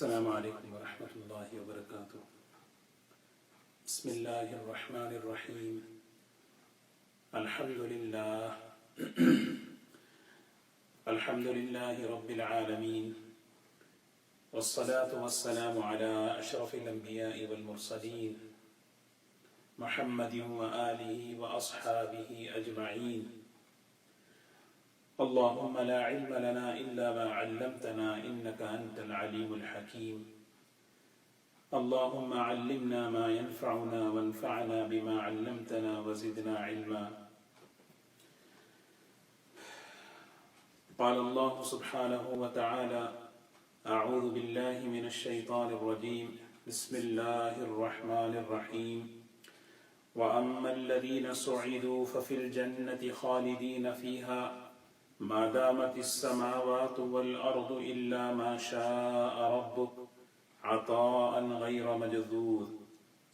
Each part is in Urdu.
السلام علیکم ورحمۃ اللہ وبرکاتہ۔ بسم اللہ الرحمن الرحیم۔ الحمد للہ رب العالمین، والصلاة والسلام علی اشرف الانبیاء والمرسلین، محمد وآلہ واصحابہ اجمعین۔ اللهم لا علم لنا إلا ما علمتنا إنك أنت العليم الحكيم۔ اللهم علمنا ما ينفعنا وانفعنا بما علمتنا وزدنا علما۔ قال الله سبحانه وتعالى: أعوذ بالله من الشيطان الرجيم، بسم الله الرحمن الرحيم۔ وأما الذين سعدوا ففي الجنة خالدين فيها ما دامت السماوات والأرض إلا ما شاء ربك عطاء غير مجذوذ۔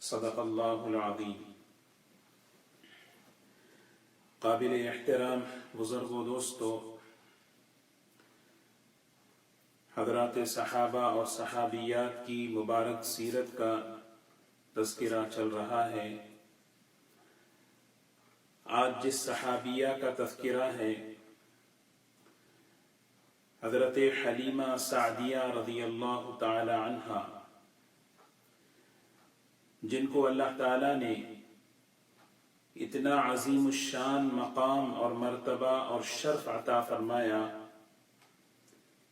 صدق الله العظيم۔ قابل احترام بزرگ و دوستو، حضرات صحابہ اور صحابیات کی مبارک سیرت کا تذکرہ چل رہا ہے۔ آج جس صحابیہ کا تذکرہ ہے، حضرت حلیمہ سعدیہ رضی اللہ تعالی عنہا، جن کو اللہ تعالی نے اتنا عظیم الشان مقام اور مرتبہ اور شرف عطا فرمایا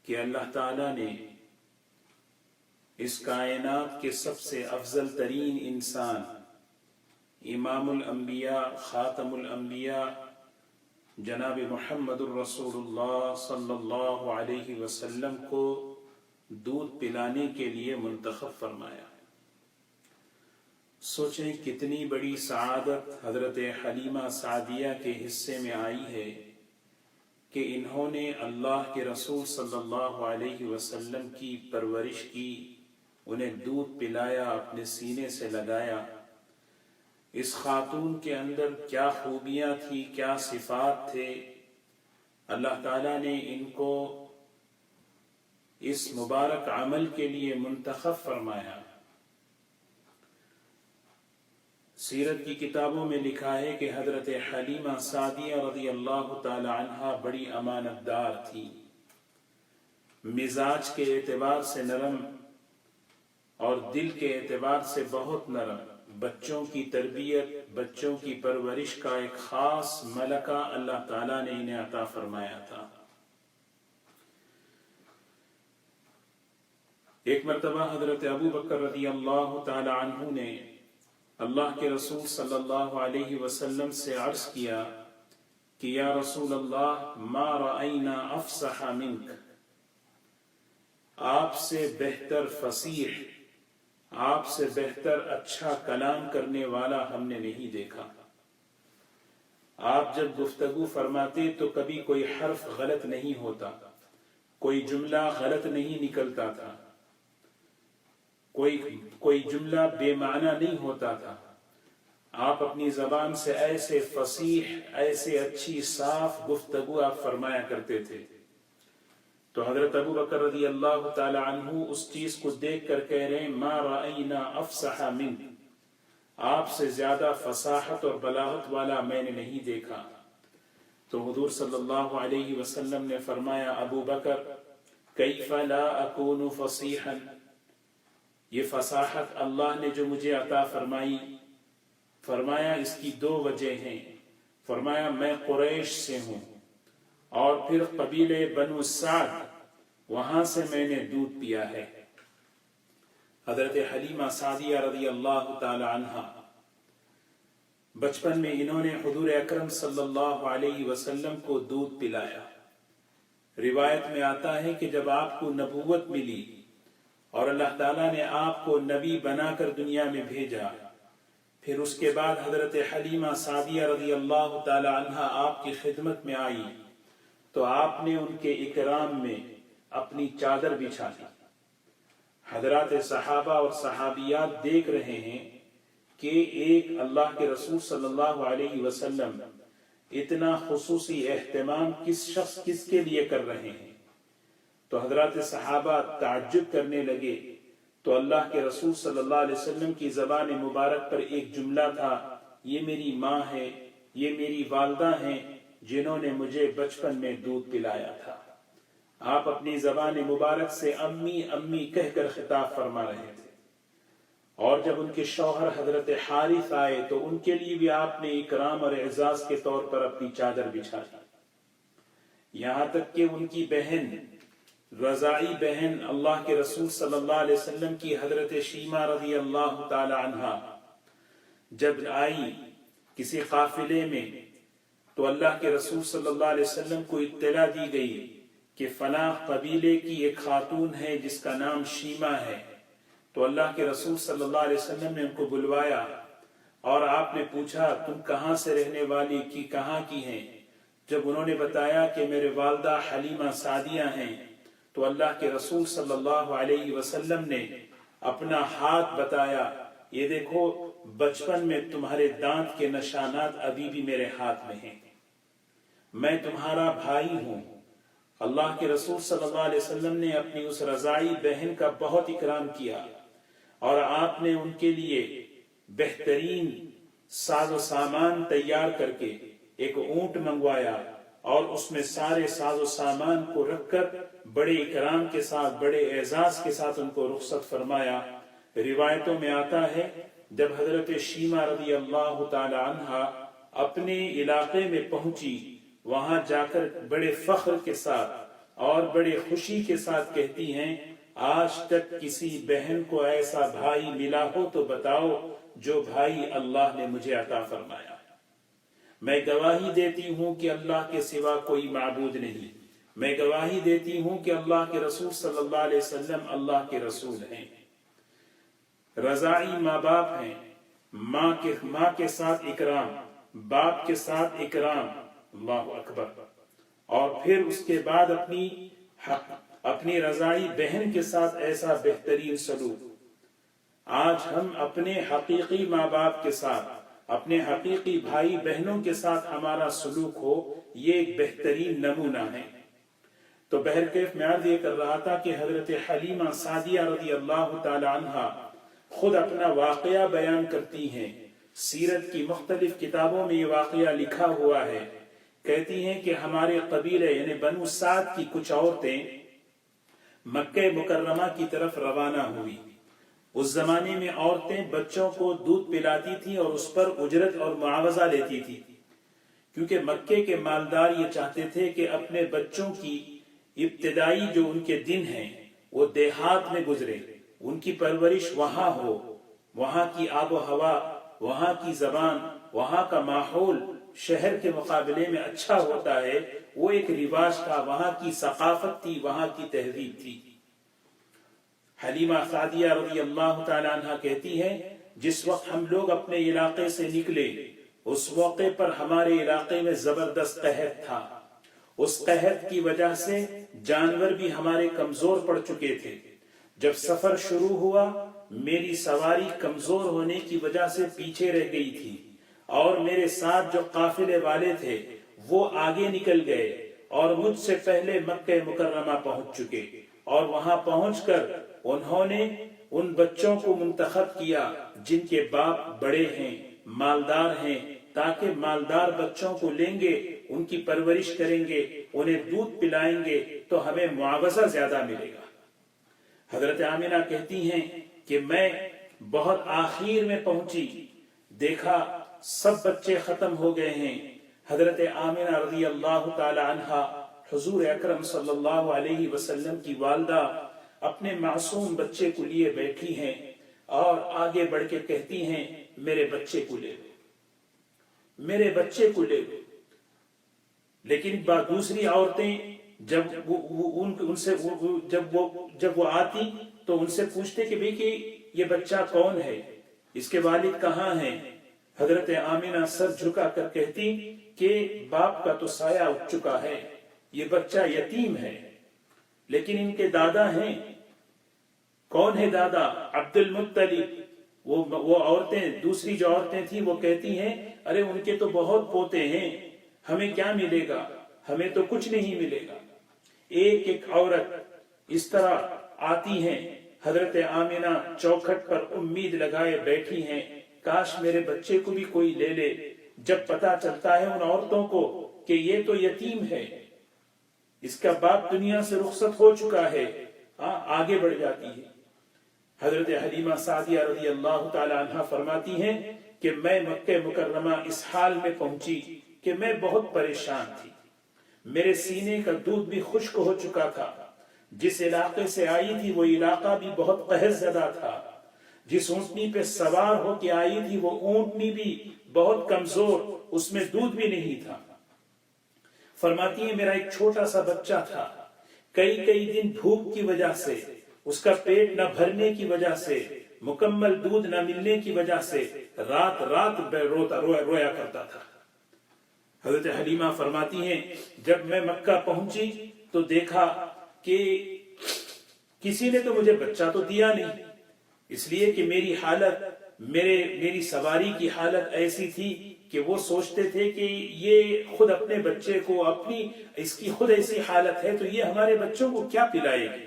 کہ اللہ تعالی نے اس کائنات کے سب سے افضل ترین انسان، امام الانبیاء، خاتم الانبیاء، جناب محمد الرسول اللہ صلی اللہ علیہ وسلم کو دودھ پلانے کے لیے منتخب فرمایا۔ سوچیں کتنی بڑی سعادت حضرت حلیمہ سعدیہ کے حصے میں آئی ہے کہ انہوں نے اللہ کے رسول صلی اللہ علیہ وسلم کی پرورش کی، انہیں دودھ پلایا، اپنے سینے سے لگایا۔ اس خاتون کے اندر کیا خوبیاں تھی، کیا صفات تھے، اللہ تعالیٰ نے ان کو اس مبارک عمل کے لیے منتخب فرمایا۔ سیرت کی کتابوں میں لکھا ہے کہ حضرت حلیمہ سعدیہ رضی اللہ تعالی عنہا بڑی امانت دار تھی، مزاج کے اعتبار سے نرم اور دل کے اعتبار سے بہت نرم۔ بچوں کی تربیت، بچوں کی پرورش کا ایک خاص ملکہ اللہ تعالیٰ نے انہیں عطا فرمایا تھا۔ ایک مرتبہ حضرت ابو بکر رضی اللہ تعالی عنہ نے اللہ کے رسول صلی اللہ علیہ وسلم سے عرض کیا کہ یا رسول اللہ، ما رأینا افصح منک، آپ سے بہتر فصیح، آپ سے بہتر اچھا کلام کرنے والا ہم نے نہیں دیکھا۔ آپ جب گفتگو فرماتے تو کبھی کوئی حرف غلط نہیں ہوتا، کوئی جملہ غلط نہیں نکلتا تھا، کوئی جملہ بے معنی نہیں ہوتا تھا۔ آپ اپنی زبان سے ایسے فصیح، ایسے اچھی صاف گفتگو آپ فرمایا کرتے تھے۔ تو حضرت ابو بکر رضی اللہ تعالی عنہ اس چیز کو دیکھ کر کہہ رہے ہیں ما رأینا افصح منک، آپ سے زیادہ فصاحت اور بلاغت والا میں نے نہیں دیکھا۔ تو حضور صلی اللہ علیہ وسلم نے فرمایا ابو بکر کیف لا اکون فصیحا، یہ فصاحت اللہ نے جو مجھے عطا فرمائی، فرمایا اس کی دو وجہ ہیں۔ فرمایا میں قریش سے ہوں اور پھر قبیلے بنو سعد، وہاں سے میں نے دودھ پیا ہے۔ حضرت حلیمہ سعدیہ رضی اللہ تعالی عنہا، بچپن میں انہوں نے حضور اکرم صلی اللہ علیہ وسلم کو دودھ پلایا۔ روایت میں آتا ہے کہ جب آپ کو نبوت ملی اور اللہ تعالیٰ نے آپ کو نبی بنا کر دنیا میں بھیجا، پھر اس کے بعد حضرت حلیمہ سعدیہ رضی اللہ تعالی عنہا آپ کی خدمت میں آئی تو آپ نے ان کے اکرام میں اپنی چادر بچھا دی۔ حضرات صحابہ اور صحابیات دیکھ رہے ہیں کہ ایک اللہ کے رسول صلی اللہ علیہ وسلم اتنا خصوصی اہتمام کس شخص کس کے لیے کر رہے ہیں۔ تو حضرات صحابہ تعجب کرنے لگے. تو اللہ کے رسول صلی اللہ علیہ وسلم کی زبان مبارک پر ایک جملہ تھا, یہ میری ماں ہے, یہ میری والدہ ہیں جنہوں نے مجھے بچپن میں دودھ پلایا تھا. آپ اپنی زبان مبارک سے امی امی کہہ کر خطاب فرما رہے تھے. اور جب ان کے شوہر حضرت حارث آئے تو ان کے لیے بھی آپ نے اکرام اور اعزاز کے طور پر اپنی چادر بچھا دی. یہاں تک کہ ان کی بہن, رضاعی بہن اللہ کے رسول صلی اللہ علیہ وسلم کی حضرت شیمہ رضی اللہ تعالی عنہا جب آئی کسی قافلے میں, تو اللہ کے رسول صلی اللہ علیہ وسلم کو اطلاع دی گئی کہ فلاں قبیلے کی ایک خاتون ہے جس کا نام شیمہ ہے. تو اللہ کے رسول صلی اللہ علیہ وسلم نے ان کو بلوایا اور آپ نے پوچھا تم کہاں سے رہنے والی کی, کہاں کی ہیں؟ جب انہوں نے بتایا کہ میرے والدہ حلیمہ سعدیہ ہیں, تو اللہ کے رسول صلی اللہ علیہ وسلم نے اپنا ہاتھ بتایا, یہ دیکھو بچپن میں تمہارے دانت کے نشانات ابھی بھی میرے ہاتھ میں ہیں, میں تمہارا بھائی ہوں. اللہ کے رسول صلی اللہ علیہ وسلم نے اپنی اس رضاعی بہن کا بہت اکرام کیا اور آپ نے ان کے لیے بہترین ساز و سامان تیار کر کے ایک اونٹ منگوایا اور اس میں سارے ساز و سامان کو رکھ کر بڑے اکرام کے ساتھ, بڑے اعزاز کے ساتھ ان کو رخصت فرمایا. روایتوں میں آتا ہے جب حضرت شیمہ رضی اللہ تعالی عنہا اپنے علاقے میں پہنچی, وہاں جا کر بڑے فخر کے ساتھ اور بڑے خوشی کے ساتھ کہتی ہیں آج تک کسی بہن کو ایسا بھائی ملا ہو تو بتاؤ جو بھائی اللہ نے مجھے عطا فرمایا. میں گواہی دیتی ہوں کہ اللہ کے سوا کوئی معبود نہیں, میں گواہی دیتی ہوں کہ اللہ کے رسول صلی اللہ علیہ وسلم اللہ کے رسول ہیں. رضاعی ماں باپ ہیں, ماں کے ساتھ اکرام, باپ کے ساتھ اکرام, اللہ اکبر. اور پھر اس کے بعد اپنی رضاعی بہن کے ساتھ ایسا بہترین سلوک. آج ہم اپنے حقیقی ماں باپ کے ساتھ, اپنے حقیقی بھائی بہنوں کے ساتھ ہمارا سلوک ہو, یہ ایک بہترین نمونہ ہے. تو بہرکیف میں عرض یہ کر رہا تھا کہ حضرت حلیمہ سعدیہ رضی اللہ تعالی عنہا خود اپنا واقعہ بیان کرتی ہیں. سیرت کی مختلف کتابوں میں یہ واقعہ لکھا ہوا ہے. کہتی ہیں کہ ہمارے قبیلے یعنی بنو سعد کی کچھ عورتیں مکہ مکرمہ کی طرف روانہ ہوئی. اس زمانے میں عورتیں بچوں کو دودھ پلاتی تھی اور اس پر اجرت اور معاوضہ لیتی تھی, کیونکہ مکے کے مالدار یہ چاہتے تھے کہ اپنے بچوں کی ابتدائی جو ان کے دن ہیں وہ دیہات میں گزرے, ان کی پرورش وہاں ہو, وہاں کی آب و ہوا, وہاں کی زبان, وہاں کا ماحول شہر کے مقابلے میں اچھا ہوتا ہے. وہ ایک رواج تھا, وہاں کی ثقافت تھی, وہاں کی تہذیب تھی. حلیمہ سعدیہ رضی اللہ تعالی عنہ کہتی ہے جس وقت ہم لوگ اپنے علاقے سے نکلے اس موقع پر ہمارے علاقے میں زبردست قحط تھا. اس قحط کی وجہ سے جانور بھی ہمارے کمزور پڑ چکے تھے. جب سفر شروع ہوا میری سواری کمزور ہونے کی وجہ سے پیچھے رہ گئی تھی اور میرے ساتھ جو قافلے والے تھے وہ آگے نکل گئے اور مجھ سے پہلے مکہ مکرمہ پہنچ چکے. اور وہاں پہنچ کر انہوں نے ان بچوں کو منتخب کیا جن کے باپ بڑے ہیں, مالدار ہیں, تاکہ مالدار بچوں کو لیں گے, ان کی پرورش کریں گے, انہیں دودھ پلائیں گے تو ہمیں معاوضہ زیادہ ملے گا. حضرت آمنہ کہتی ہیں کہ میں بہت آخر میں پہنچی, دیکھا سب بچے ختم ہو گئے ہیں. حضرت آمنہ رضی اللہ تعالی عنہا حضور اکرم صلی اللہ علیہ وسلم کی والدہ اپنے معصوم بچے کو لیے بیٹھی ہیں اور آگے بڑھ کے کہتی ہیں میرے بچے کو لے لو, میرے بچے کو لے لو. لیکن دوسری عورتیں جب وہ آتی تو ان سے پوچھتے کہ بھئی کہ یہ بچہ کون ہے, اس کے والد کہاں ہیں. حضرت آمنہ سر جھکا کر کہتی کہ باپ کا تو سایہ اٹھ چکا ہے, یہ بچہ یتیم ہے, لیکن ان کے دادا ہیں. کون ہے دادا؟ عبد المطلب. وہ عورتیں, دوسری جو عورتیں تھیں وہ کہتی ہیں ارے ان کے تو بہت پوتے ہیں, ہمیں کیا ملے گا, ہمیں تو کچھ نہیں ملے گا. ایک ایک عورت اس طرح آتی ہیں، حضرت آمنہ چوکھٹ پر امید لگائے بیٹھی ہیں، کاش میرے بچے کو بھی کوئی لے لے۔ جب پتا چلتا ہے ان عورتوں کو کہ یہ تو یتیم ہے، اس کا باپ دنیا سے رخصت ہو چکا ہے، آگے بڑھ جاتی ہے۔ حضرت حلیمہ سعدیہ رضی اللہ تعالی عنہ فرماتی ہیں کہ میں مکہ مکرمہ اس حال میں پہنچی کہ میں بہت پریشان تھی، میرے سینے کا دودھ بھی خشک ہو چکا تھا، جس علاقے سے آئی تھی وہ علاقہ بھی بہت قحط زدہ تھا، جس اونٹنی پہ سوار ہو کے آئی تھی وہ اونٹنی بھی بہت کمزور، اس میں دودھ بھی نہیں تھا۔ فرماتی ہیں میرا ایک چھوٹا سا بچہ تھا، کئی دن بھوک کی وجہ سے، اس کا پیٹ نہ بھرنے کی وجہ سے، مکمل دودھ نہ ملنے کی وجہ سے رات رویا کرتا تھا۔ حضرت حلیمہ فرماتی ہیں جب میں مکہ پہنچی تو دیکھا کہ کسی نے تو مجھے بچہ تو دیا نہیں، اس لیے کہ میری حالت، میری سواری کی حالت ایسی تھی کہ وہ سوچتے تھے کہ یہ خود اپنے بچے کو، اس کی خود ایسی حالت ہے تو یہ ہمارے بچوں کو کیا پلائے گی،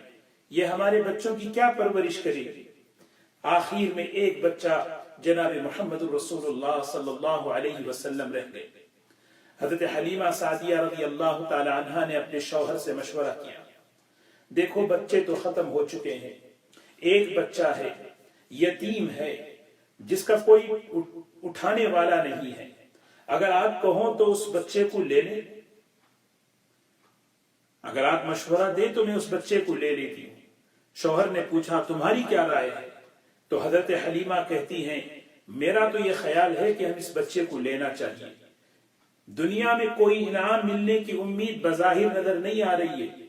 یہ ہمارے بچوں کی کیا پرورش کرے گی۔ آخر میں ایک بچہ جناب محمد رسول اللہ صلی اللہ علیہ وسلم رہ گئے۔ حضرت حلیمہ سعدیہ رضی اللہ تعالی عنہ نے اپنے شوہر سے مشورہ کیا، دیکھو بچے تو ختم ہو چکے ہیں، ایک بچہ ہے، یتیم ہے، جس کا کوئی اٹھانے والا نہیں ہے، اگر آپ کہو تو اس بچے کو لے لیں، اگر آپ مشورہ دیں تو میں اس بچے کو لے لیتی ہوں۔ شوہر نے پوچھا تمہاری کیا رائے ہے؟ تو حضرت حلیمہ کہتی ہیں میرا تو یہ خیال ہے کہ ہم اس بچے کو لینا چاہیے، دنیا میں کوئی انعام ملنے کی امید بظاہر نظر نہیں آ رہی ہے،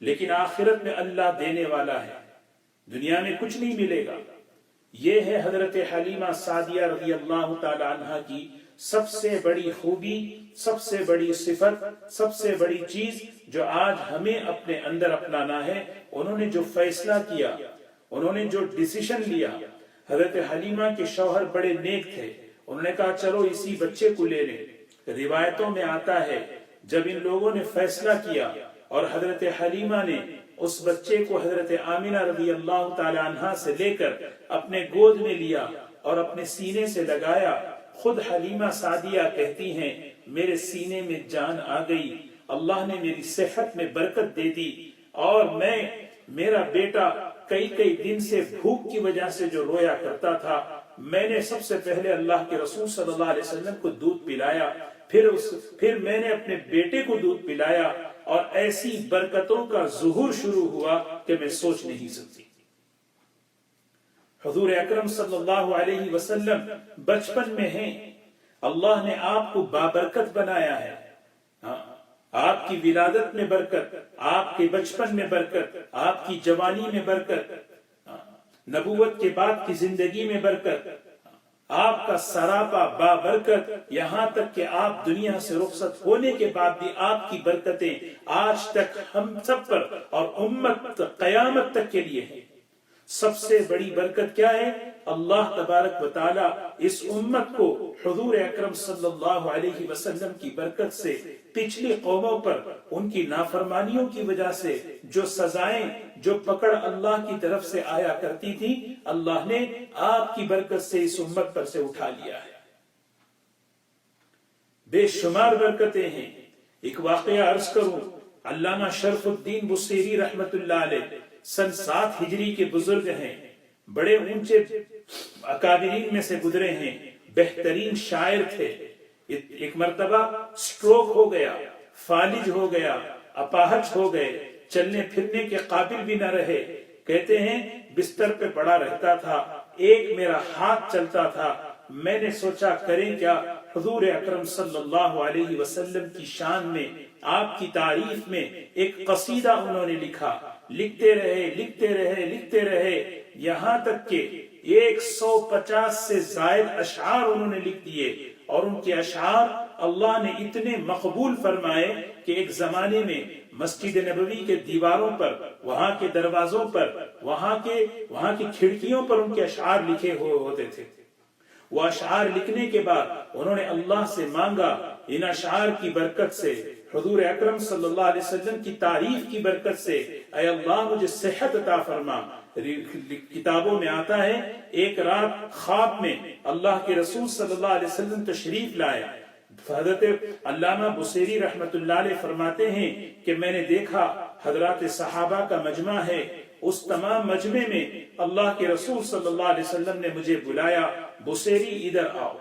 لیکن آخرت میں اللہ دینے والا ہے، دنیا میں کچھ نہیں ملے گا۔ یہ ہے حضرت حلیمہ سعدیہ رضی اللہ تعالی عنہ کی سب سے بڑی خوبی، سب سے بڑی صفت، سب سے بڑی چیز جو آج ہمیں اپنے اندر اپنانا ہے۔ انہوں نے جو فیصلہ کیا، انہوں نے جو ڈیسیشن لیا، حضرت حلیمہ کے شوہر بڑے نیک تھے، انہوں نے کہا چلو اسی بچے کو لے لیں۔ روایتوں میں آتا ہے جب ان لوگوں نے فیصلہ کیا اور حضرت حلیمہ نے اس بچے کو حضرت آمنہ رضی اللہ تعالی عنہ سے لے کر اپنے گود میں لیا اور اپنے سینے سے لگایا، خود حلیمہ سعدیہ کہتی ہیں میرے سینے میں جان آ گئی، اللہ نے میری صحت میں برکت دے دی، اور میرا بیٹا کئی دن سے بھوک کی وجہ سے جو رویا کرتا تھا، میں نے سب سے پہلے اللہ کے رسول صلی اللہ علیہ وسلم کو دودھ پلایا، پھر میں نے اپنے بیٹے کو دودھ پلایا، اور ایسی برکتوں کا ظہور شروع ہوا کہ میں سوچ نہیں سکتی۔ حضور اکرم صلی اللہ علیہ وسلم بچپن میں ہیں، اللہ نے آپ کو بابرکت بنایا ہے، آپ کی ولادت میں برکت، آپ کے بچپن میں برکت، آپ کی جوانی میں برکت، نبوت کے بعد کی زندگی میں برکت، آپ کا سراپا بابرکت، یہاں تک کہ آپ دنیا سے رخصت ہونے کے بعد بھی آپ کی برکتیں آج تک ہم سب پر اور امت قیامت تک کے لیے ہیں۔ سب سے بڑی برکت کیا ہے؟ اللہ تبارک و تعالی اس امت کو حضور اکرم صلی اللہ علیہ وسلم کی برکت سے پچھلی قوموں پر ان کی نافرمانیوں کی وجہ سے جو سزائیں، جو پکڑ اللہ کی طرف سے آیا کرتی تھی، اللہ نے آپ کی برکت سے اس امت پر سے اٹھا لیا ہے۔ بے شمار برکتیں ہیں۔ ایک واقعہ عرض کروں، علامہ شرف الدین بصیری رحمت اللہ علیہ سن 7 ہجری کے بزرگ ہیں، بڑے اونچے اکابرین میں سے گزرے ہیں، بہترین شاعر تھے۔ ایک مرتبہ سٹروک ہو گیا، فالج ہو گیا، اپاہج ہو گئے، چلنے پھرنے کے قابل بھی نہ رہے۔ کہتے ہیں بستر پہ پڑا رہتا تھا، ایک میرا ہاتھ چلتا تھا، میں نے سوچا کریں کیا؟ حضور اکرم صلی اللہ علیہ وسلم کی شان میں، آپ کی تعریف میں ایک قصیدہ انہوں نے لکھا، لکھتے رہے یہاں تک کہ 150 سے زائد اشعار انہوں نے لکھ دیے، اور ان کے اشعار اللہ نے اتنے مقبول فرمائے کہ ایک زمانے میں مسجد نبوی کے دیواروں پر، وہاں کے دروازوں پر، وہاں کی کھڑکیوں پر ان کے اشعار لکھے ہوتے تھے۔ وہ اشعار لکھنے کے بعد انہوں نے اللہ سے مانگا ان اشعار کی برکت سے حضور اکرم صلی اللہ علیہ وسلم کی تعریف کی برکت سے اے اللہ مجھے صحت عطا فرما۔ کتابوں میں آتا ہے ایک رات خواب میں اللہ کے رسول صلی اللہ علیہ وسلم تشریف لائے۔ حضرت علامہ بصیری رحمت اللہ علیہ فرماتے ہیں کہ میں نے دیکھا حضرات صحابہ کا مجمع ہے، اس تمام مجمع میں اللہ کے رسول صلی اللہ علیہ وسلم نے مجھے بلایا، بصیری ادھر آؤ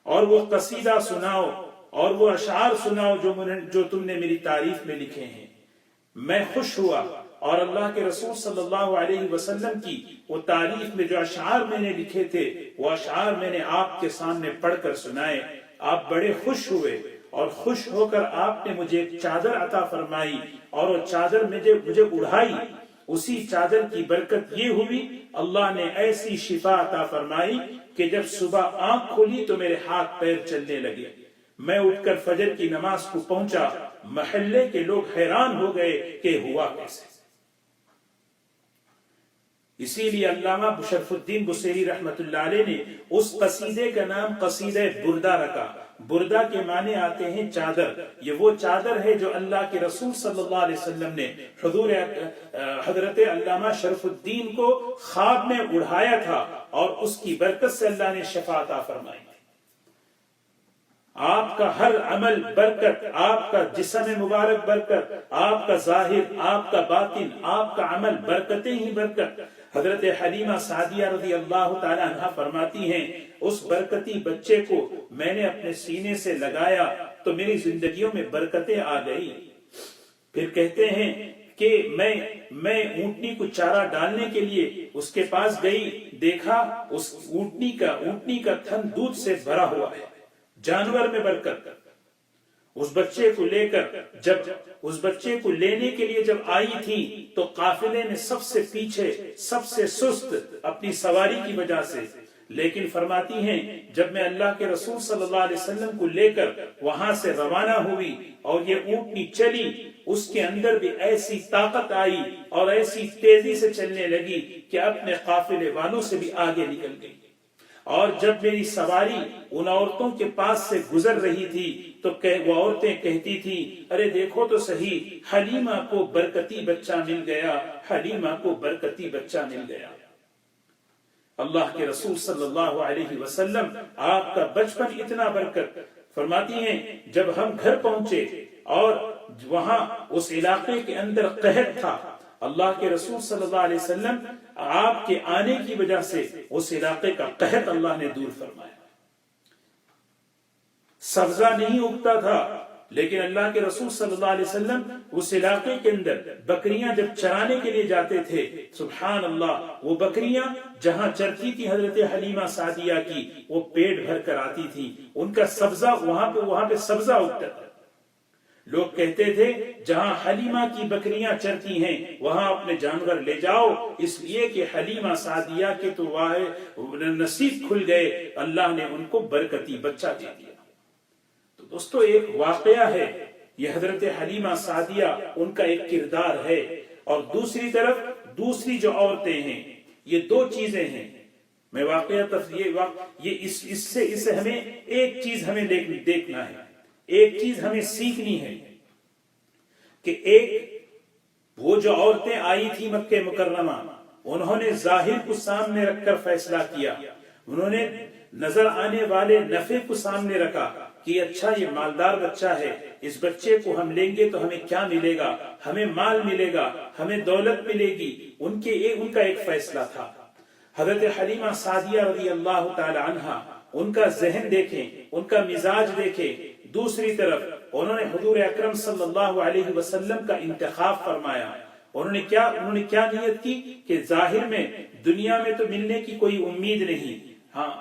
اور وہ قصیدہ سناؤ اور وہ اشعار سناؤ جو تم نے میری تعریف میں لکھے ہیں۔ میں خوش ہوا اور اللہ کے رسول صلی اللہ علیہ وسلم کی وہ تعریف میں جو اشعار میں نے لکھے تھے وہ اشعار میں نے آپ کے سامنے پڑھ کر سنائے۔ آپ بڑے خوش ہوئے اور خوش ہو کر آپ نے مجھے ایک چادر عطا فرمائی اور وہ چادر مجھے اڑھائی۔ اسی چادر کی برکت یہ ہوئی اللہ نے ایسی شفا عطا فرمائی کہ جب صبح آنکھ کھلی تو میرے ہاتھ پیر چلنے لگے۔ میں اٹھ کر فجر کی نماز کو پہنچا، محلے کے لوگ حیران ہو گئے کہ ہوا کیسے۔ اسی لیے علامہ شرف الدین بصیری رحمت اللہ علیہ نے اس قصیدے کا نام قصیدہ بردہ رکھا۔ بردہ کے معنی آتے ہیں چادر۔ یہ وہ چادر ہے جو اللہ کے رسول صلی اللہ علیہ وسلم نے حضرت علامہ شرف الدین کو خواب میں اڑھایا تھا اور اس کی برکت سے اللہ نے شفا عطا فرمائی۔ آپ کا ہر عمل برکت، آپ کا جسم مبارک برکت، آپ کا ظاہر، آپ کا باطن، آپ کا عمل برکتیں ہی برکت۔ حضرت حلیمہ سعدیہ رضی اللہ تعالی عنہ فرماتی ہیں اس برکتی بچے کو میں نے اپنے سینے سے لگایا تو میری زندگیوں میں برکتیں آ گئی۔ پھر کہتے ہیں کہ میں اونٹنی کو چارہ ڈالنے کے لیے اس کے پاس گئی، دیکھا اس اونٹنی کا تھن دودھ سے بھرا ہوا ہے، جانور میں برکت۔ اس بچے کو لینے کے لیے جب آئی تھی تو قافلے میں سب سے پیچھے، سب سے سست اپنی سواری کی وجہ سے، لیکن فرماتی ہیں جب میں اللہ کے رسول صلی اللہ علیہ وسلم کو لے کر وہاں سے روانہ ہوئی اور یہ اونٹنی چلی، اس کے اندر بھی ایسی طاقت آئی اور ایسی تیزی سے چلنے لگی کہ اپنے قافلے والوں سے بھی آگے نکل گئی۔ اور جب میری سواری ان عورتوں کے پاس سے گزر رہی تھی تو وہ عورتیں کہتی تھی ارے دیکھو تو صحیح، حلیمہ کو برکتی بچہ مل گیا، حلیمہ کو برکتی بچہ مل گیا۔ اللہ کے رسول صلی اللہ علیہ وسلم آپ کا بچپن اتنا برکت۔ فرماتی ہیں جب ہم گھر پہنچے اور وہاں اس علاقے کے اندر قحط تھا، اللہ کے رسول صلی اللہ علیہ وسلم آپ کے آنے کی وجہ سے اس علاقے کا قحط اللہ نے دور فرمایا۔ سبزہ نہیں اگتا تھا لیکن اللہ کے رسول صلی اللہ علیہ وسلم اس علاقے کے اندر بکریاں جب چرانے کے لیے جاتے تھے، سبحان اللہ، وہ بکریاں جہاں چرتی تھی حضرت حلیمہ سعدیہ کی، وہ پیٹ بھر کر آتی تھی، ان کا سبزہ وہاں پہ سبزہ اگتا تھا۔ لوگ کہتے تھے جہاں حلیمہ کی بکریاں چرتی ہیں وہاں اپنے جانور لے جاؤ، اس لیے کہ حلیمہ سعدیہ کے تو نصیب کھل گئے، اللہ نے ان کو برکتی بچہ دے دیا۔ تو دوستو ایک واقعہ ہے یہ حضرت حلیمہ سعدیہ، ان کا ایک کردار ہے، اور دوسری طرف دوسری جو عورتیں ہیں، یہ دو چیزیں ہیں۔ میں اس سے ہمیں ایک چیز ہمیں دیکھنا ہے، ایک چیز ہمیں سیکھنی ہے کہ وہ جو عورتیں آئی تھی مکہ مکرمہ، انہوں نے ظاہر کو سامنے رکھ کر فیصلہ کیا، انہوں نے نظر آنے والے نفع کو سامنے رکھا کہ اچھا یہ مالدار بچہ ہے، اس بچے کو ہم لیں گے تو ہمیں کیا ملے گا، ہمیں مال ملے گا، ہمیں دولت ملے گی، ان کا ایک فیصلہ تھا۔ حضرت حلیمہ سعدیہ رضی اللہ تعالی عنہا، ان کا ذہن دیکھیں، ان کا مزاج دیکھیں۔ دوسری طرف انہوں نے حضور اکرم صلی اللہ علیہ وسلم کا انتخاب فرمایا۔ انہوں نے کیا نیت کی کہ ظاہر میں دنیا میں تو ملنے کی کوئی امید نہیں، ہاں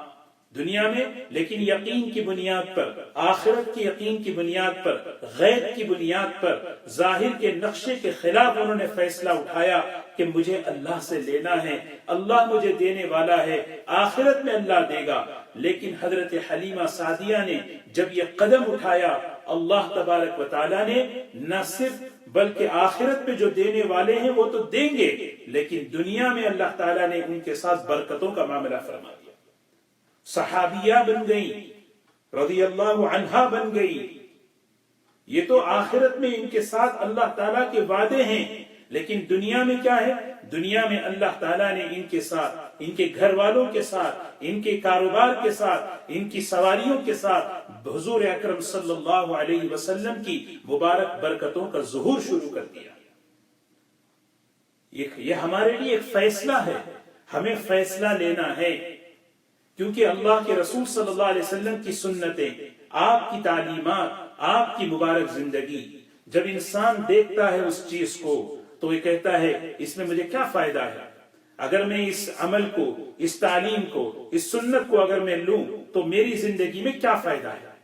دنیا میں، لیکن یقین کی بنیاد پر، آخرت کی یقین کی بنیاد پر، غیب کی بنیاد پر، ظاہر کے نقشے کے خلاف انہوں نے فیصلہ اٹھایا کہ مجھے اللہ سے لینا ہے، اللہ مجھے دینے والا ہے، آخرت میں اللہ دے گا۔ لیکن حضرت حلیمہ سعدیہ نے جب یہ قدم اٹھایا، اللہ تبارک و تعالیٰ نے نہ صرف بلکہ آخرت میں جو دینے والے ہیں وہ تو دیں گے، لیکن دنیا میں اللہ تعالیٰ نے ان کے ساتھ برکتوں کا معاملہ فرما دیا۔ صحابیہ بن گئی، رضی اللہ عنہا بن گئی، یہ تو آخرت میں ان کے ساتھ اللہ تعالیٰ کے وعدے ہیں، لیکن دنیا میں کیا ہے؟ دنیا میں اللہ تعالیٰ نے ان کے ساتھ، ان کے گھر والوں کے ساتھ، ان کے کاروبار کے ساتھ، ان کی سواریوں کے ساتھ حضور اکرم صلی اللہ علیہ وسلم کی مبارک برکتوں کا ظہور شروع کر دیا۔ یہ ہمارے لیے ایک فیصلہ ہے، ہمیں فیصلہ لینا ہے، کیونکہ اللہ کے رسول صلی اللہ علیہ وسلم کی سنتیں، آپ کی تعلیمات، آپ کی مبارک زندگی، جب انسان دیکھتا ہے اس چیز کو تو یہ کہتا ہے اس میں مجھے کیا فائدہ ہے؟ اگر میں اس عمل کو، اس تعلیم کو، اس سنت کو اگر میں لوں تو میری زندگی میں کیا فائدہ ہے؟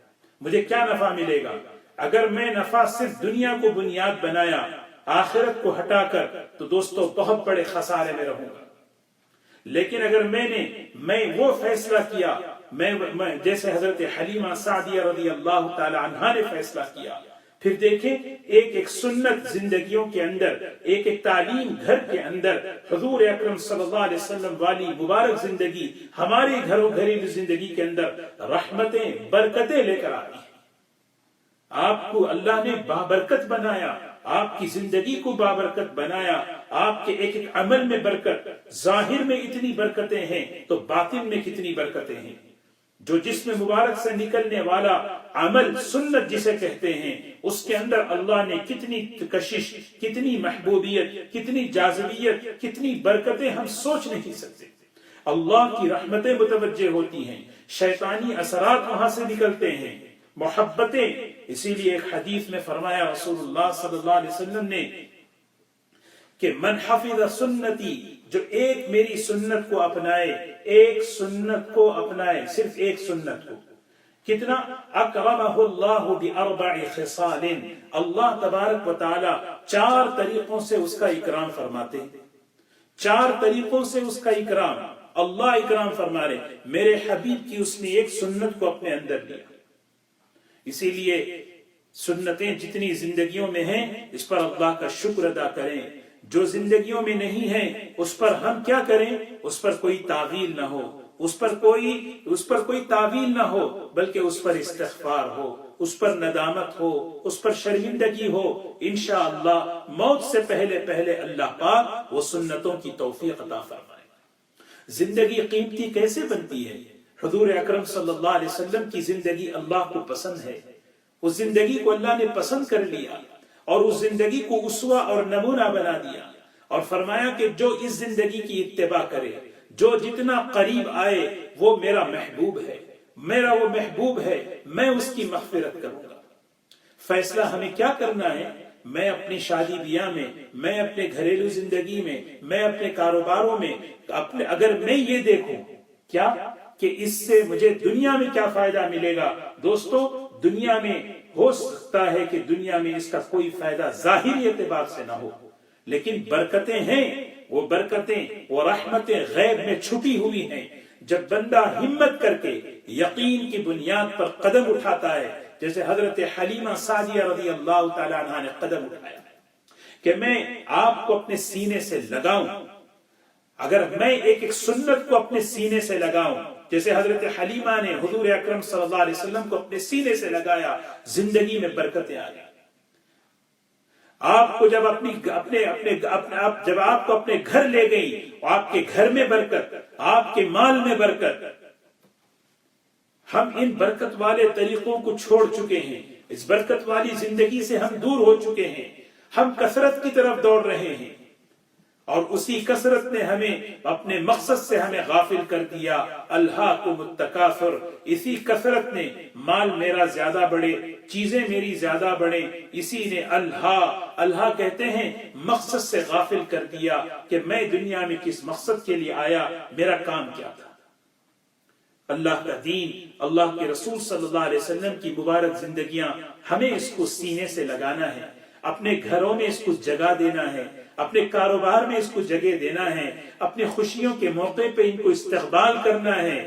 مجھے کیا نفع ملے گا؟ اگر میں نفع صرف دنیا کو بنیاد بنایا، آخرت کو ہٹا کر، تو دوستو بہت بڑے خسارے میں رہوں گا۔ لیکن اگر میں وہ فیصلہ کیا، میں جیسے حضرت حلیمہ سعدیہ رضی اللہ تعالی عنہا نے فیصلہ کیا، پھر دیکھیں ایک سنت زندگیوں کے اندر، ایک تعلیم گھر کے اندر، حضور اکرم صلی اللہ علیہ وسلم والی مبارک زندگی ہماری گھریلو زندگی کے اندر رحمتیں، برکتیں لے کر آتی ہیں۔ آپ کو اللہ نے بابرکت بنایا، آپ کی زندگی کو بابرکت بنایا، آپ کے ایک عمل میں برکت، ظاہر میں اتنی برکتیں ہیں تو باطن میں کتنی برکتیں ہیں۔ جو جسم مبارک سے نکلنے والا عمل، سنت جسے کہتے ہیں، اس کے اندر اللہ نے کتنی کشش، کتنی محبوبیت، کتنی جاذبیت، کتنی برکتیں ہم سوچ نہیں سکتے۔ اللہ کی رحمتیں متوجہ ہوتی ہیں، شیطانی اثرات وہاں سے نکلتے ہیں، محبتیں۔ اسی لیے ایک حدیث میں فرمایا رسول اللہ صلی اللہ علیہ وسلم نے کہ من حفظ سنتی، جو ایک میری سنت کو اپنائے، ایک سنت کو اپنائے، صرف ایک سنت کو، کتنا؟ اکرمہ اللہ باربع خصال، اللہ تبارک و تعالی 4 طریقوں سے اس کا اکرام فرماتے ہیں، 4 طریقوں سے اس کا اکرام اللہ اکرام فرما رہے۔ میرے حبیب کی اس نے ایک سنت کو اپنے اندر لیا۔ اسی لیے سنتیں جتنی زندگیوں میں ہیں اس پر اللہ کا شکر ادا کریں، جو زندگیوں میں نہیں ہیں اس پر ہم کیا کریں؟ اس پر کوئی تعویل نہ ہو، اس پر کوئی تعویل نہ ہو، بلکہ اس پر استغفار ہو، اس پر ندامت ہو، اس پر شرمندگی ہو۔ انشاءاللہ موت سے پہلے اللہ پاک وہ سنتوں کی توفیق عطا فرمائے۔ زندگی قیمتی کیسے بنتی ہے؟ حضور اکرم صلی اللہ علیہ وسلم کی زندگی اللہ کو پسند ہے، اس زندگی کو اللہ نے پسند کر لیا اور اس زندگی کو اسوہ اور نمونہ بنا دیا، اور فرمایا کہ جو اس زندگی کی اتباع کرے، جو جتنا قریب آئے وہ میرا محبوب ہے، میرا وہ محبوب ہے، میں اس کی مغفرت کروں گا۔ فیصلہ ہمیں کیا کرنا ہے؟ میں اپنی شادی بیاہ میں، میں اپنے گھریلو زندگی میں اپنے کاروباروں میں، اگر میں یہ دیکھوں کیا کہ اس سے مجھے دنیا میں کیا فائدہ ملے گا؟ دوستو دنیا میں ہو سکتا ہے کہ دنیا میں اس کا کوئی فائدہ ظاہری اعتبار سے نہ ہو، لیکن برکتیں ہیں، وہ برکتیں، وہ رحمتیں غیب میں چھپی ہوئی ہیں۔ جب بندہ ہمت کر کے یقین کی بنیاد پر قدم اٹھاتا ہے، جیسے حضرت حلیمہ سعدیہ رضی اللہ تعالی عنہا نے قدم اٹھایا کہ میں آپ کو اپنے سینے سے لگاؤں، اگر میں ایک سنت کو اپنے سینے سے لگاؤں، جیسے حضرت حلیمہ نے حضور اکرم صلی اللہ علیہ وسلم کو اپنے سینے سے لگایا، زندگی میں برکتیں آ گئی۔ آپ کو جب جب آپ کو اپنے گھر لے گئی، آپ کے گھر میں برکت، آپ کے مال میں برکت۔ ہم ان برکت والے طریقوں کو چھوڑ چکے ہیں، اس برکت والی زندگی سے ہم دور ہو چکے ہیں، ہم کثرت کی طرف دوڑ رہے ہیں، اور اسی کثرت نے ہمیں اپنے مقصد سے ہمیں غافل کر دیا۔ الہاکم التکاثر، اسی کثرت نے مال میرا زیادہ بڑھے، چیزیں میری زیادہ بڑھیں، اسی نے اللہ کہتے ہیں مقصد سے غافل کر دیا کہ میں دنیا میں کس مقصد کے لیے آیا، میرا کام کیا تھا۔ اللہ کا دین، اللہ کے رسول صلی اللہ علیہ وسلم کی مبارک زندگیاں، ہمیں اس کو سینے سے لگانا ہے، اپنے گھروں میں اس کو جگہ دینا ہے، اپنے کاروبار میں اس کو جگہ دینا ہے، اپنے خوشیوں کے موقع پہ ان کو استقبال کرنا ہے،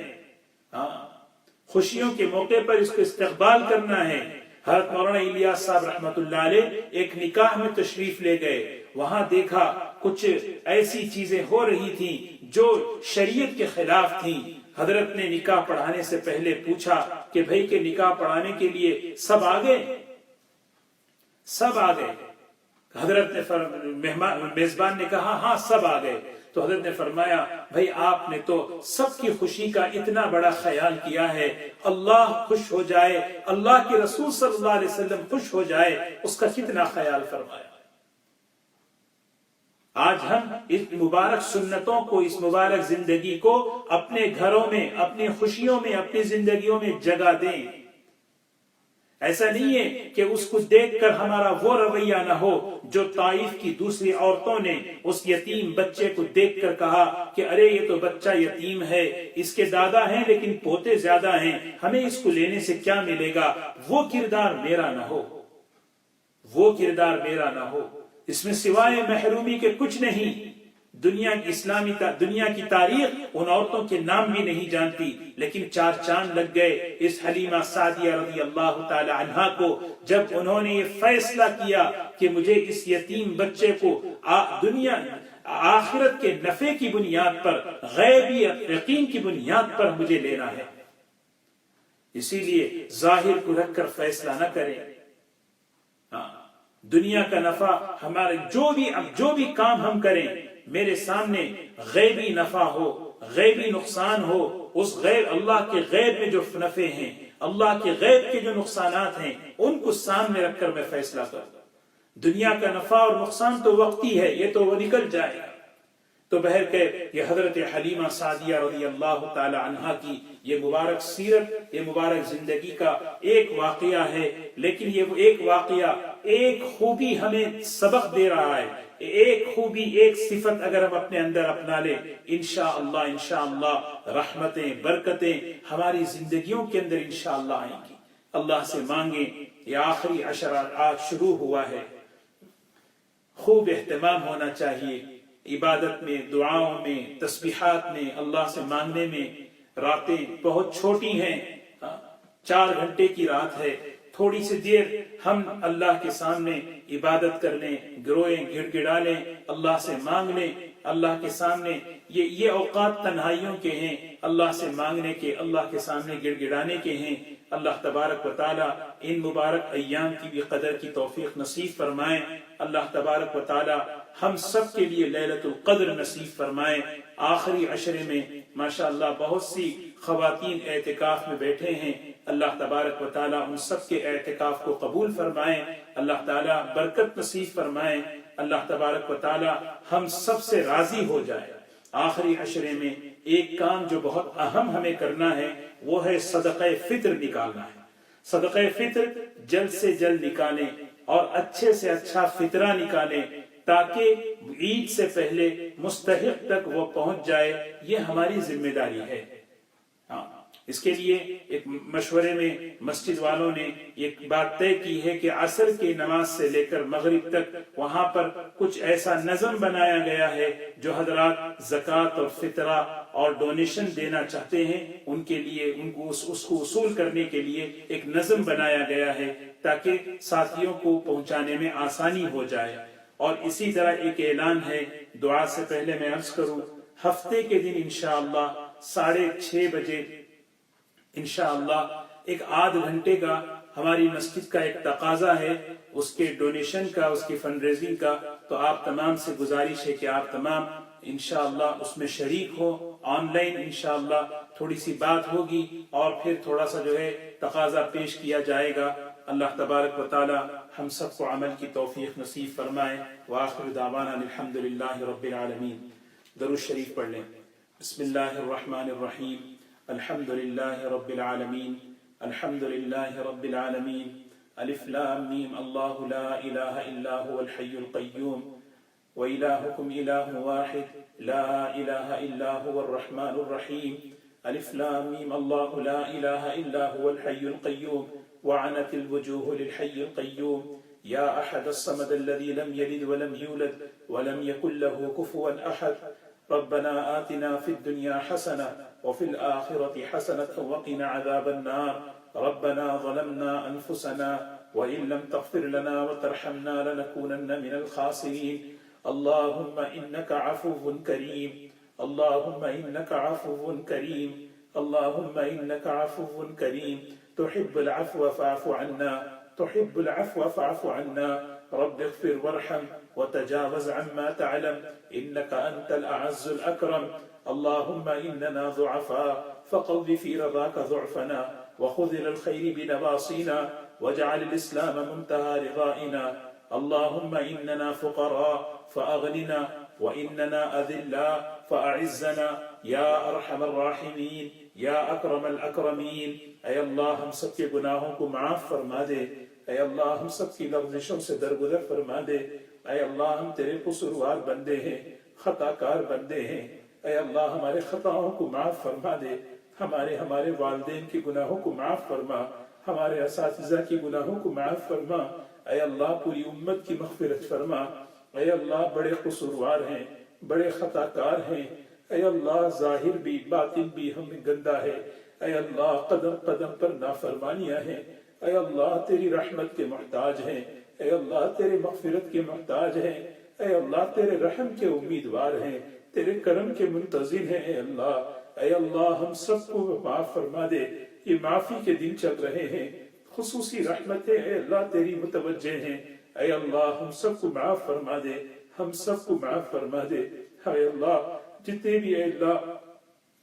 خوشیوں کے موقع پر اس کو استقبال کرنا ہے۔ حضرت مولانا الیاس صاحب رحمت اللہ علیہ ایک نکاح میں تشریف لے گئے، وہاں دیکھا کچھ ایسی چیزیں ہو رہی تھیں جو شریعت کے خلاف تھیں۔ حضرت نے نکاح پڑھانے سے پہلے پوچھا کہ بھئی کہ نکاح پڑھانے کے لیے سب آ گئے؟ سب آ گئے. حضرت نے میزبان نے کہا ہاں سب آ گئے. تو حضرت نے فرمایا بھائی آپ نے تو سب کی خوشی کا اتنا بڑا خیال کیا ہے, اللہ خوش ہو جائے, اللہ کے رسول صلی اللہ علیہ وسلم خوش ہو جائے, اس کا کتنا خیال فرمایا. آج ہم اس مبارک سنتوں کو, اس مبارک زندگی کو اپنے گھروں میں, اپنی خوشیوں میں, اپنی زندگیوں میں جگہ دیں. ایسا نہیں ہے کہ اس کو دیکھ کر ہمارا وہ رویہ نہ ہو جو طائف کی دوسری عورتوں نے اس یتیم بچے کو دیکھ کر کہا کہ ارے یہ تو بچہ یتیم ہے, اس کے دادا ہیں لیکن پوتے زیادہ ہیں, ہمیں اس کو لینے سے کیا ملے گا. وہ کردار میرا نہ ہو, وہ کردار میرا نہ ہو. اس میں سوائے محرومی کے کچھ نہیں. دنیا کی تاریخ ان عورتوں کے نام بھی نہیں جانتی, لیکن 4 چاند لگ گئے اس حلیمہ سعدیہ رضی اللہ تعالی عنہا کو جب انہوں نے یہ فیصلہ کیا کہ مجھے اس یتیم بچے کو آخرت کے نفع کی بنیاد پر, غیبی یقین کی بنیاد پر مجھے لینا ہے. اسی لیے ظاہر کو رکھ کر فیصلہ نہ کریں. دنیا کا نفع ہمارے جو بھی کام ہم کریں, میرے سامنے غیبی نفع ہو, غیبی نقصان ہو, اس غیب اللہ کے غیب میں جو نفع ہیں, اللہ کے غیب کے جو نقصانات ہیں, ان کو سامنے رکھ کر میں فیصلہ کروں. دنیا کا نفع اور نقصان تو وقتی ہے, یہ تو وہ نکل جائے گا. تو بہرکیف یہ حضرت حلیمہ سعدیہ رضی اللہ تعالی عنہا کی یہ مبارک سیرت, یہ مبارک زندگی کا ایک واقعہ ہے. لیکن یہ ایک واقعہ ایک خوبی ہمیں سبق دے رہا ہے. ایک خوبی, ایک صفت اگر ہم اپنے اندر اپنا لیں, انشاءاللہ رحمتیں, برکتیں ہماری زندگیوں کے اندر انشاءاللہ آئیں گی. اللہ سے مانگیں. یہ آخری عشرہ آج شروع ہوا ہے, خوب اہتمام ہونا چاہیے عبادت میں, دعاؤں میں, تسبیحات میں, اللہ سے مانگنے میں. راتیں بہت چھوٹی ہیں, 4 گھنٹے کی رات ہے. تھوڑی سی دیر ہم اللہ کے سامنے عبادت کر لیں, گروئیں, گڑ گڑا لیں, اللہ سے مانگ لیں. اللہ کے سامنے یہ اوقات تنہائیوں کے ہیں, اللہ سے مانگنے کے, اللہ کے سامنے گڑ گڑانے کے ہیں. اللہ تبارک و تعالی ان مبارک ایام کی بھی قدر کی توفیق نصیب فرمائیں. اللہ تبارک و تعالی ہم سب کے لیے لیلۃ القدر نصیب فرمائیں. آخری عشرے میں ماشاءاللہ بہت سی خواتین اعتکاف میں بیٹھے ہیں. اللہ تبارک و تعالی ان سب کے اعتکاف کو قبول فرمائیں. اللہ تعالی برکت نصیب فرمائیں. اللہ تبارک و تعالی ہم سب سے راضی ہو جائے. آخری عشرے میں ایک کام جو بہت اہم ہمیں کرنا ہے وہ ہے صدقہ فطر نکالنا ہے. صدقہ فطر جلد سے جلد نکالیں اور اچھے سے اچھا فطرہ نکالیں تاکہ عید سے پہلے مستحق تک وہ پہنچ جائے. یہ ہماری ذمہ داری ہے. اس کے لیے ایک مشورے میں مسجد والوں نے ایک بات طے کی ہے کہ عصر کی نماز سے لے کر مغرب تک وہاں پر کچھ ایسا نظم بنایا گیا ہے جو حضرات زکوٰۃ اور فطرہ اور ڈونیشن دینا چاہتے ہیں ان کے لیے, ان کو اس کو وصول کرنے کے لیے ایک نظم بنایا گیا ہے تاکہ ساتھیوں کو پہنچانے میں آسانی ہو جائے. اور اسی طرح ایک اعلان ہے, دعا سے پہلے میں عرض کروں, ہفتے کے دن انشاءاللہ 6:30 بجے انشاءاللہ ایک آدھ گھنٹے کا ہماری مسجد کا ایک تقاضا ہے اس کے ڈونیشن کا, اس کی فنڈ ریزنگ کا. تو آپ تمام سے گزارش ہے کہ آپ تمام انشاءاللہ اس میں شریک ہو. آن لائن انشاءاللہ تھوڑی سی بات ہوگی اور پھر تھوڑا سا جو ہے تقاضا پیش کیا جائے گا. اللہ تبارک و تعالی ہم سب کو عمل کی توفیق نصیب فرمائے. وآخر دعوانا الحمدللہ رب العالمین. درود شریف پڑھ لیں. بسم اللہ الرحمن الرحیم. الحمد لله رب العالمين. الحمد لله رب العالمين. الف لام ميم. الله لا إله إلا هو الحي القيوم وإلهكم إله واحد لا إله إلا هو الرحمن الرحيم. الف لام ميم. الله لا إله إلا هو الحي القيوم وعنت الوجوه للحي القيوم. يا أحد الصمد الذي لم يلد ولم يولد ولم يكن له كفوا أحد. ربنا آتنا في الدنيا حسنة وفي الآخرة حسنة وقنا عذاب النار. ربنا ظلمنا أنفسنا وإن لم تغفر لنا وترحمنا لنكونن من الخاسرين. اللهم إنك عفو كريم. اللهم إنك عفو كريم. اللهم إنك عفو كريم تحب العفو فاعف عنا. تحب العفو فاعف عنا رب اغفر وارحم وتجاوز عما تعلم إنك أنت الأعز الأكرم اللهم إننا ضعفاء فقض في رضاك ضعفنا وخذ إلى الخير بنواصينا واجعل الإسلام منتهى رضائنا اللهم إننا فقراء فأغننا وإننا أذلاء فأعزنا يا أرحم الراحمين یا اکرم الاکرمین. اے اللہ ہم سب کے گناہوں کو معاف فرما دے. اے اللہ ہم سب کی لغزشوں سے درگزر فرما دے. اے اللہ ہم تیرے قصوروار بندے ہیں، خطا کار بندے ہیں. اے اللہ ہمارے خطاؤں کو معاف فرما دے. ہمارے والدین کے گناہوں کو معاف فرما، ہمارے اساتذہ کے گناہوں کو معاف فرما. اے اللہ پوری امت کی مغفرت فرما. اے اللہ بڑے قصوروار ہیں، بڑے خطا کار ہیں. اے اللہ ظاہر بھی باطن بھی ہمیں گندا ہے. اے اللہ قدم قدم پر نافرمانیاں ہیں. اے اللہ تیری رحمت کے محتاج ہیں. اے اللہ تیرے مغفرت کے محتاج ہیں. اے اللہ تیرے رحم کے امیدوار ہیں، تیرے کرم کے منتظر ہیں. اے اللہ ہم سب کو معاف فرما دے. یہ معافی کے دن چل رہے ہیں، خصوصی رحمتیں اے اللہ تیری متوجہ ہیں. اے اللہ ہم سب کو معاف فرما دے، ہم سب کو معاف فرما دے. اے اللہ جتنے بھی اے اللہ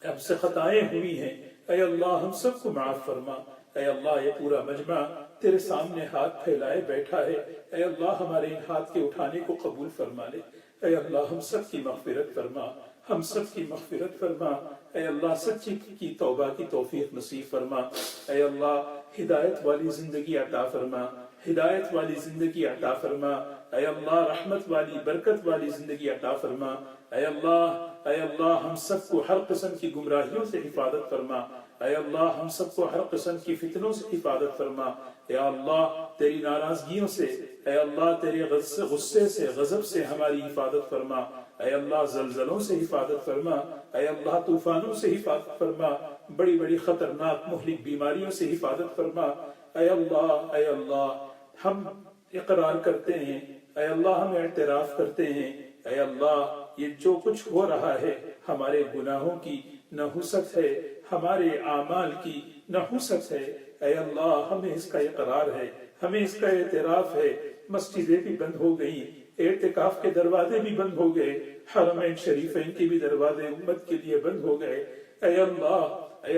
ہم سے خطائیں ہوئی ہیں اے اللہ ہم سب کو معاف فرما. اے اللہ یہ پورا مجمع تیرے سامنے ہاتھ پھیلائے بیٹھا ہے. اے اللہ ہمارے ان ہاتھ کے اٹھانے کو قبول فرما لے. اے اللہ ہم سب کی مغفرت فرما، ہم سب کی مغفرت فرما. اے اللہ سچی کی توبہ کی توفیق نصیب فرما. اے اللہ ہدایت والی زندگی عطا فرما، ہدایت والی زندگی عطا فرما. اے اللہ رحمت والی برکت والی زندگی عطا فرما. اے اللہ ہم سب کو ہر قسم کی گمراہیوں سے حفاظت فرما. اے اللہ ہم سب کو ہر قسم کی فتنوں سے حفاظت فرما. اے اللہ تیری ناراضگیوں سے، اے اللہ تیرے غصے سے غضب سے ہماری حفاظت فرما. اے اللہ زلزلوں سے حفاظت فرما. اے اللہ طوفانوں سے حفاظت فرما. بڑی بڑی خطرناک مہلک بیماریوں سے حفاظت فرما. اے اللہ ہم اقرار کرتے ہیں، اے اللہ ہم اعتراف کرتے ہیں. اے اللہ یہ جو کچھ ہو رہا ہے ہمارے گناہوں کی نحوست ہے، ہمارے اعمال کی نحوست ہے. اے اللہ ہمیں اس کا اقرار ہے، ہمیں اس کا اعتراف ہے. مسجدیں بھی بند ہو گئی، اعتکاف کے دروازے بھی بند ہو گئے، حرمین شریفین کے بھی دروازے امت کے لیے بند ہو گئے. اے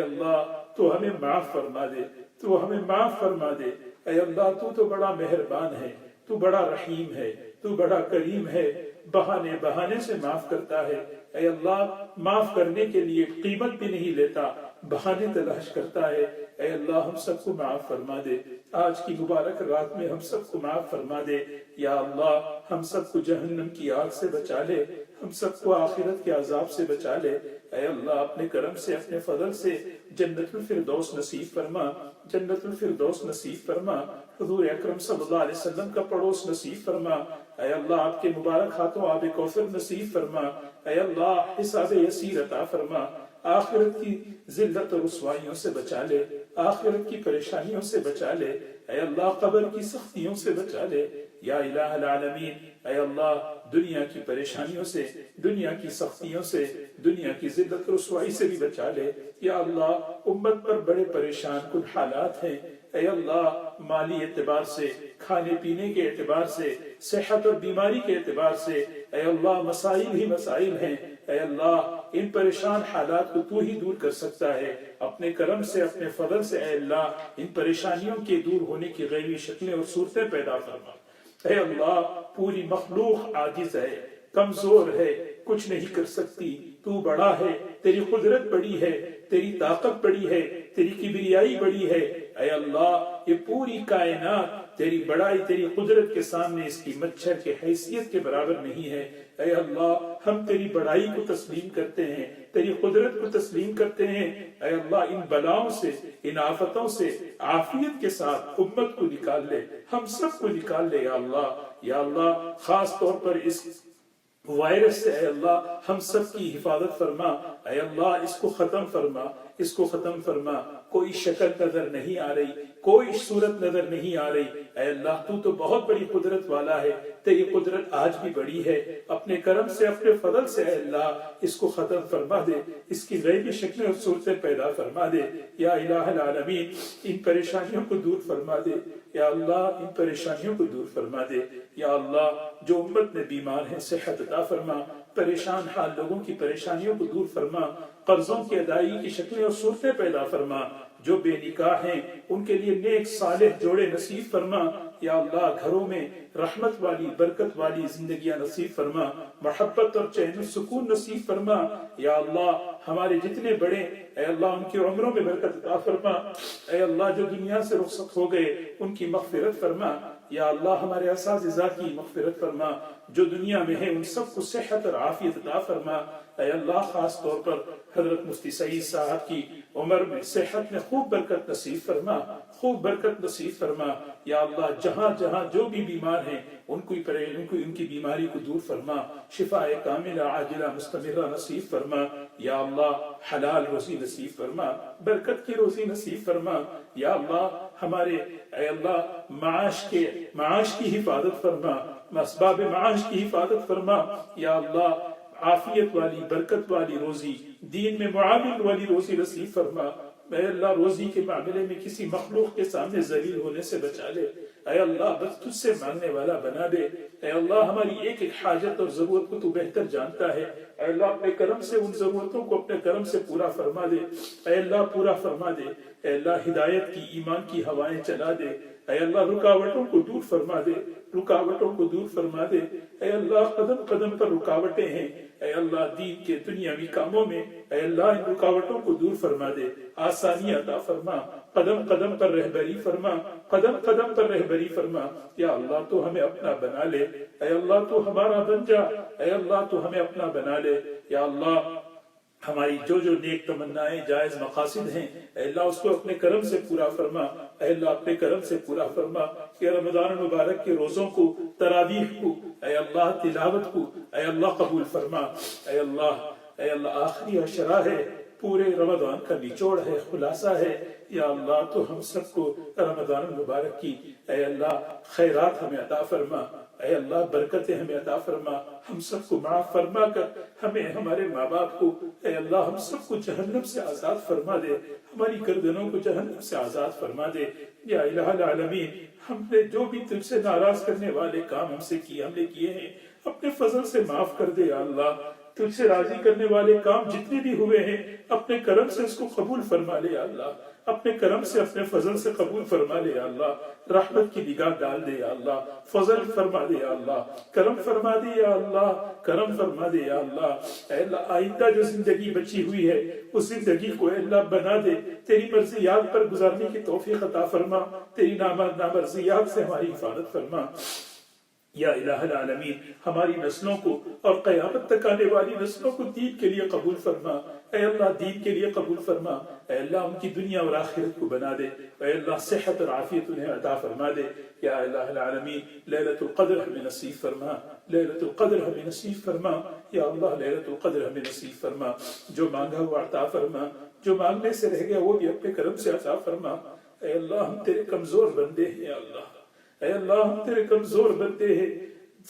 اللہ تو ہمیں معاف فرما دے، تو ہمیں معاف فرما دے. اے اللہ تو بڑا مہربان ہے، تو بڑا رحیم ہے، تو بڑا کریم ہے، بہانے سے معاف کرتا ہے. اے اللہ معاف کرنے کے لیے قیمت بھی نہیں لیتا، بہانے تلاش کرتا ہے. اے اللہ ہم سب کو معاف فرما دے. آج کی مبارک رات میں ہم سب کو معاف فرما دے. یا اللہ ہم سب کو جہنم کی آگ سے بچا لے، ہم سب کو آخرت کے عذاب سے بچا لے. اے اللہ اپنے کرم سے، اپنے فضل سے جنت الفردوس نصیب فرما، جنت الفردوس نصیب فرما. حضور اکرم صلی اللہ علیہ وسلم کا پڑوس نصیب فرما. اے اللہ آپ کے مبارک ہاتھوں آب کوثر نصیب فرما. اے اللہ حساب یسیر عطا فرما. آخرت کی ذلت و رسوائیوں سے بچا لے، آخرت کی پریشانیوں سے بچا لے. اے اللہ قبر کی سختیوں سے بچا لے. یا الہ العالمین اے اللہ دنیا کی پریشانیوں سے، دنیا کی سختیوں سے، دنیا کی ذلت و رسوائی سے بھی بچا لے. یا اللہ امت پر بڑے پریشان کن حالات ہیں. اے اللہ مالی اعتبار سے، کھانے پینے کے اعتبار سے، صحت اور بیماری کے اعتبار سے اے اللہ مسائل ہی مسائل ہیں. اے اللہ ان پریشان حالات کو تو ہی دور کر سکتا ہے. اپنے کرم سے، اپنے فضل سے اے اللہ ان پریشانیوں کے دور ہونے کی غیبی شکلیں اور صورتیں پیدا فرما. اے اللہ پوری مخلوق عاجز ہے، کمزور ہے، کچھ نہیں کر سکتی. تو بڑا ہے، تیری قدرت بڑی ہے، تیری طاقت بڑی ہے، تیری کبریائی بڑی ہے. اے اللہ یہ پوری کائنات تیری بڑائی، تیری قدرت کے سامنے اس کی مچھر کے حیثیت کے برابر نہیں ہے. اے اللہ ہم تیری بڑائی کو تسلیم کرتے ہیں، تیری قدرت کو تسلیم کرتے ہیں. اے اللہ ان بلاؤں سے، ان آفتوں سے عافیت کے ساتھ امت کو نکال لے، ہم سب کو نکال لے. یا اللہ خاص طور پر اس وائرس سے اے اللہ ہم سب کی حفاظت فرما، اے اللہ اس کو ختم فرما، اس کو ختم فرما۔ کوئی شکل نظر نہیں آ رہی، کوئی صورت نظر نہیں آ رہی، اے اللہ تو بہت بڑی قدرت والا ہے، تیری قدرت آج بھی بڑی ہے، اپنے کرم سے اپنے فضل سے اے اللہ اس کو ختم فرما دے، اس کی غیبی شکلیں اور صورتیں پیدا فرما دے یا الہ العالمین۔ ان پریشانیوں کو دور فرما دے یا اللہ، ان پریشانیوں کو دور فرما دے یا اللہ۔ جو امت میں بیمار ہیں صحت عطا فرما، پریشان حال لوگوں کی پریشانیوں کو دور فرما، قرضوں کی ادائیگی کی شکلیں اور صورتیں پیدا فرما، جو بے نکاح ہیں ان کے لیے نیک صالح جوڑے نصیب فرما یا اللہ۔ گھروں میں رحمت والی برکت والی زندگیاں نصیب فرما، محبت اور چین و سکون نصیب فرما یا اللہ۔ ہمارے جتنے بڑے اے اللہ ان کی عمروں میں برکت عطا فرما، اے اللہ جو دنیا سے رخصت ہو گئے ان کی مغفرت فرما یا اللہ۔ ہمارے اساتذہ کی مغفرت فرما، جو دنیا میں ہیں ان سب کو صحت اور عافیت عطا فرما اے اللہ۔ خاص طور پر حضرت مفتی سعید صاحب کی عمر میں صحت میں خوب برکت نصیب فرما، خوب برکت نصیب فرما یا اللہ۔ جہاں جہاں جو بھی بیمار ہیں ان کی بیماری کو دور فرما، شفاء کاملہ عاجلہ مستمرہ نصیب فرما یا اللہ۔ حلال روزی نصیب فرما، برکت کی روزی نصیب فرما یا اللہ۔ ہمارے اے اللہ معاش کی حفاظت فرما، اسباب معاش کی حفاظت فرما یا اللہ۔ عافیت والی برکت والی روزی، دین میں معامل والی روزی نصیب فرما اے اللہ۔ روزی کے معاملے میں کسی مخلوق کے سامنے ذلیل ہونے سے بچا لے اے اللہ، بس تجھ سے مانگنے والا بنا دے اے اللہ۔ ہماری ایک ایک حاجت اور ضرورت کو تو بہتر جانتا ہے اے اللہ۔ اپنے کرم سے ان ضرورتوں کو اپنے کرم سے پورا فرما دے اے اللہ، پورا فرما دے اے اللہ۔ ہدایت کی ایمان کی ہوائیں چلا دے اے اللہ۔ رکاوٹوں کو دور فرما دے، رکاوٹوں کو دور فرما دے اے اللہ۔ قدم قدم پر رکاوٹیں ہیں اے اللہ، دین کے دنیاوی کاموں میں اے اللہ۔ ان رکاوٹوں کو دور فرما دے، آسانی عطا فرما، قدم قدم پر رہبری فرما، قدم قدم پر رہبری فرما یا اللہ۔ تو ہمیں اپنا بنا لے اے اللہ، تو ہمارا بن جا اے اللہ، تو ہمیں اپنا بنا لے یا اللہ۔ ہماری جو نیک تمنائیں جائز مقاصد ہیں اے اللہ اس کو اپنے کرم سے پورا فرما اے اللہ، اپنے کرم سے پورا فرما کہ رمضان مبارک کے روزوں کو، تراویح کو اے اللہ، تلاوت کو اے اللہ قبول فرما اے اللہ۔ اے اللہ آخری عشرہ ہے، پورے رمضان کا نچوڑ ہے، خلاصہ ہے یا اللہ۔ تو ہم سب کو رمضان المبارک کی اے اللہ خیرات ہمیں عطا فرما اے اللہ، برکتیں ہمیں عطا فرما، ہم سب کو معاف فرما کر ہمیں، ہمارے ماں باپ کو اے اللہ، ہم سب کو جہنم سے آزاد فرما دے، ہماری گردنوں کو جہنم سے آزاد فرما دے یا الہ العالمین۔ ہم نے جو بھی تجھ سے ناراض کرنے والے کام ہم نے کیے ہیں اپنے فضل سے معاف کر دے یا اللہ۔ تجھ سے راضی کرنے والے کام جتنے بھی ہوئے ہیں اپنے کرم سے اس کو قبول فرما لے یا اللہ، اپنے کرم سے اپنے فضل سے قبول فرما لے یا اللہ۔ رحمت کی نگاہ ڈال دے یا اللہ، فضل فرما دے یا اللہ، کرم فرما دے یا اللہ، کرم فرما دے یا اللہ۔ اے اللہ آئندہ جو زندگی بچی ہوئی ہے اس زندگی کو اے اللہ بنا دے، تیری مرضیات پر گزارنے کی توفیق عطا فرما، تیری نامرضیات سے ہماری حفاظت فرما یا الہ العالمین۔ ہماری نسلوں کو اور قیامت تک آنے والی نسلوں کو دین کے لیے قبول فرما اے اللہ، دین کے لیے قبول فرما اے اللہ۔ ان کی دنیا اور آخرت کو بنا دے اے اللہ، صحت اور عافیت انہیں عطا فرما دے یا الہ العالمین۔ لیلۃ القدر ہمیں نصیب فرما، لیلۃ القدر ہمیں نصیب فرما یا اللہ، لیلۃ القدر ہمیں نصیب فرما۔ جو مانگا وہ عطا فرما، جو مانگنے سے رہ گیا وہ بھی اپنے کرم سے عطا فرما اے اللہ۔ ہم تیرے کمزور بندے ہیں یا اللہ، اے اللہ ہم تیرے کمزور بندے ہیں،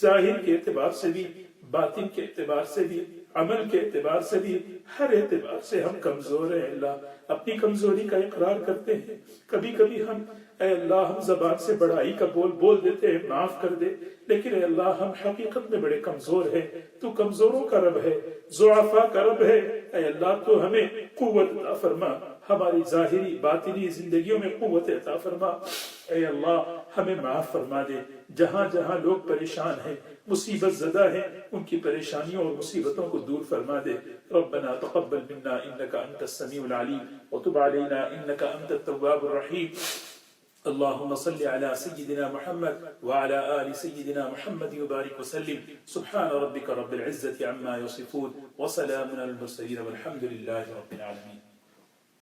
ظاہر کے اعتبار سے بھی، باطن کے اعتبار سے بھی، عمل کے اعتبار سے بھی، ہر اعتبار سے ہم کمزور ہیں اللہ۔ اپنی کمزوری کا اقرار کرتے ہیں، کبھی کبھی ہم اے اللہ ہم زبان سے بڑائی کا بول دیتے ہیں، معاف کر دے، لیکن اے اللہ ہم حقیقت میں بڑے کمزور ہیں، تو کمزوروں کا رب ہے، ضعفاء کا رب ہے اے اللہ۔ تو ہمیں قوت عطا فرما، ہماری ظاہری باطنی زندگیوں میں قوت عطا فرما اے اللہ۔ ہمیں معاف فرما دے، جہاں جہاں لوگ پریشان ہیں، مصیبت زدہ ہیں، ان کی پریشانیوں اور مصیبتوں کو دور فرما دے۔ ربنا تقبل منا انك انت السميع العليم وتب علينا انك انت التواب الرحيم۔ اللهم صل على سيدنا محمد وعلى آل سيدنا محمد وبارك وسلم۔ سبحان ربك رب العزة عما يصفون وسلام على المرسلين والحمد لله رب العالمين۔